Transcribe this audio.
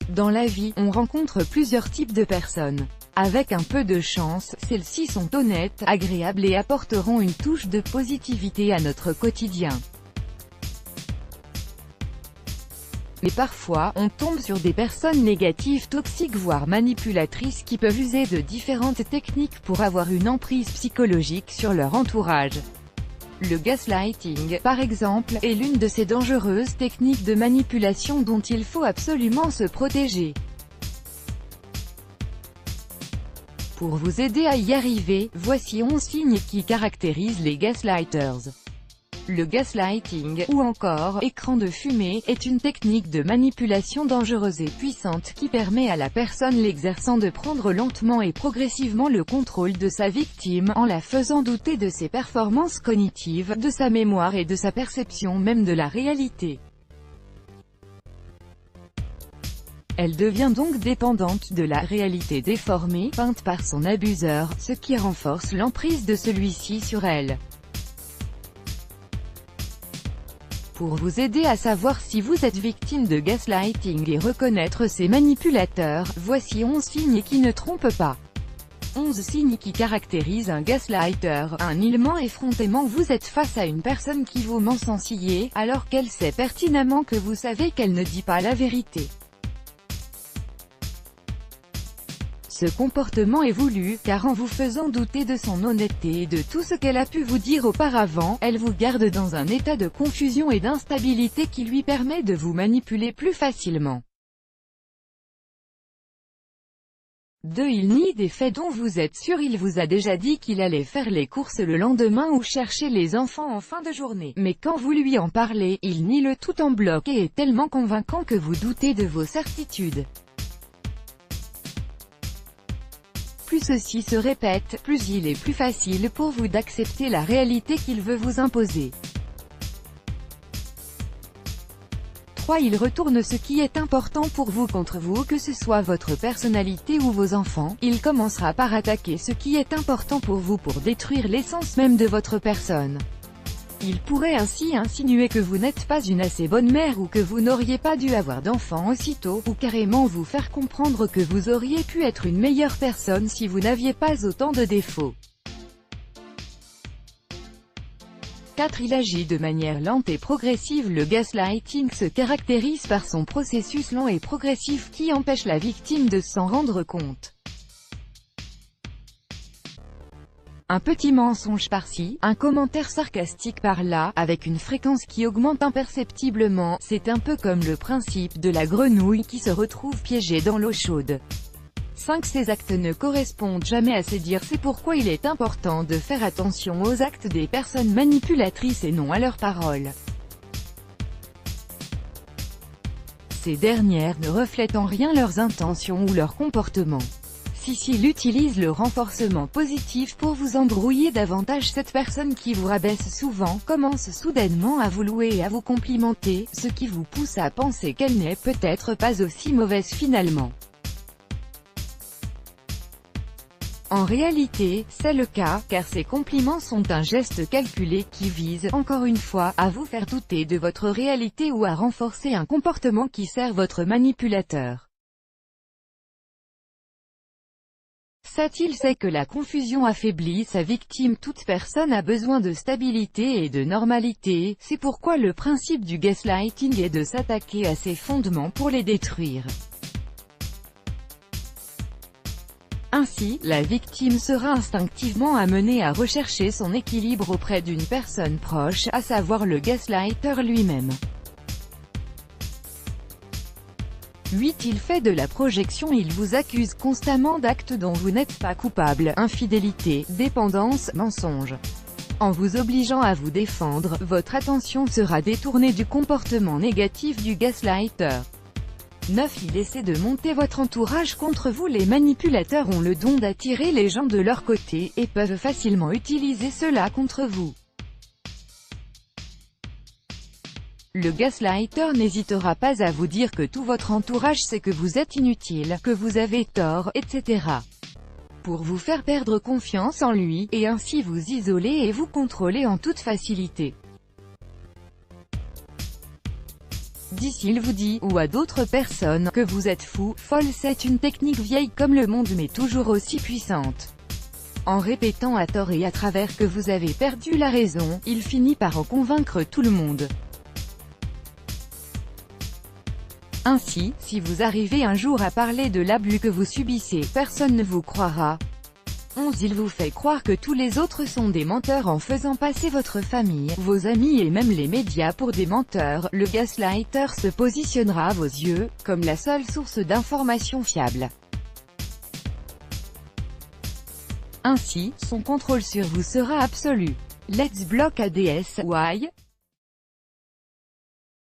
Dans la vie, on rencontre plusieurs types de personnes. Avec un peu de chance, celles-ci sont honnêtes, agréables et apporteront une touche de positivité à notre quotidien. Mais parfois, on tombe sur des personnes négatives, toxiques voire manipulatrices qui peuvent user de différentes techniques pour avoir une emprise psychologique sur leur entourage. Le gaslighting, par exemple, est l'une de ces dangereuses techniques de manipulation dont il faut absolument se protéger. Pour vous aider à y arriver, voici 11 signes qui caractérisent les gaslighters. Le gaslighting, ou encore écran de fumée, est une technique de manipulation dangereuse et puissante qui permet à la personne l'exerçant de prendre lentement et progressivement le contrôle de sa victime, en la faisant douter de ses performances cognitives, de sa mémoire et de sa perception même de la réalité. Elle devient donc dépendante de la réalité déformée, peinte par son abuseur, ce qui renforce l'emprise de celui-ci sur elle. Pour vous aider à savoir si vous êtes victime de gaslighting et reconnaître ces manipulateurs, voici 11 signes qui ne trompent pas. 11 signes qui caractérisent un gaslighter. Un nullement effrontément. Vous êtes face à une personne qui vous ment sans ciller, alors qu'elle sait pertinemment que vous savez qu'elle ne dit pas la vérité. Ce comportement est voulu, car en vous faisant douter de son honnêteté et de tout ce qu'elle a pu vous dire auparavant, elle vous garde dans un état de confusion et d'instabilité qui lui permet de vous manipuler plus facilement. 2. Il nie des faits dont vous êtes sûr. Il vous a déjà dit qu'il allait faire les courses le lendemain ou chercher les enfants en fin de journée. Mais quand vous lui en parlez, il nie le tout en bloc et est tellement convaincant que vous doutez de vos certitudes. Plus ceci se répète, plus il est plus facile pour vous d'accepter la réalité qu'il veut vous imposer. 3. Il retourne ce qui est important pour vous contre vous, que ce soit votre personnalité ou vos enfants. Il commencera par attaquer ce qui est important pour vous pour détruire l'essence même de votre personne. Il pourrait ainsi insinuer que vous n'êtes pas une assez bonne mère ou que vous n'auriez pas dû avoir d'enfant aussitôt, ou carrément vous faire comprendre que vous auriez pu être une meilleure personne si vous n'aviez pas autant de défauts. 4. Il agit de manière lente et progressive. Le gaslighting se caractérise par son processus lent et progressif qui empêche la victime de s'en rendre compte. Un petit mensonge par-ci, un commentaire sarcastique par-là, avec une fréquence qui augmente imperceptiblement, c'est un peu comme le principe de la grenouille qui se retrouve piégée dans l'eau chaude. 5. Ces actes ne correspondent jamais à ses dires. C'est pourquoi il est important de faire attention aux actes des personnes manipulatrices et non à leurs paroles. Ces dernières ne reflètent en rien leurs intentions ou leur comportement. S'il utilise le renforcement positif pour vous embrouiller davantage, cette personne qui vous rabaisse souvent, commence soudainement à vous louer et à vous complimenter, ce qui vous pousse à penser qu'elle n'est peut-être pas aussi mauvaise finalement. En réalité, c'est le cas, car ces compliments sont un geste calculé qui vise, encore une fois, à vous faire douter de votre réalité ou à renforcer un comportement qui sert votre manipulateur. 7. Il sait que la confusion affaiblit sa victime. Toute personne a besoin de stabilité et de normalité, c'est pourquoi le principe du gaslighting est de s'attaquer à ses fondements pour les détruire. Ainsi, la victime sera instinctivement amenée à rechercher son équilibre auprès d'une personne proche, à savoir le gaslighter lui-même. 8. Il fait de la projection. Il vous accuse constamment d'actes dont vous n'êtes pas coupable, infidélité, dépendance, mensonge. En vous obligeant à vous défendre, votre attention sera détournée du comportement négatif du gaslighter. 9. Il essaie de monter votre entourage contre vous. Les manipulateurs ont le don d'attirer les gens de leur côté, et peuvent facilement utiliser cela contre vous. Le gaslighter n'hésitera pas à vous dire que tout votre entourage sait que vous êtes inutile, que vous avez tort, etc. Pour vous faire perdre confiance en lui, et ainsi vous isoler et vous contrôler en toute facilité. 10. Il vous dit, ou à d'autres personnes, que vous êtes fou, folle. C'est une technique vieille comme le monde mais toujours aussi puissante. En répétant à tort et à travers que vous avez perdu la raison, il finit par en convaincre tout le monde. Ainsi, si vous arrivez un jour à parler de l'abus que vous subissez, personne ne vous croira. 11. Il vous fait croire que tous les autres sont des menteurs en faisant passer votre famille, vos amis et même les médias pour des menteurs. Le gaslighter se positionnera à vos yeux, comme la seule source d'information fiable. Ainsi, son contrôle sur vous sera absolu. Let's block ADS. Why?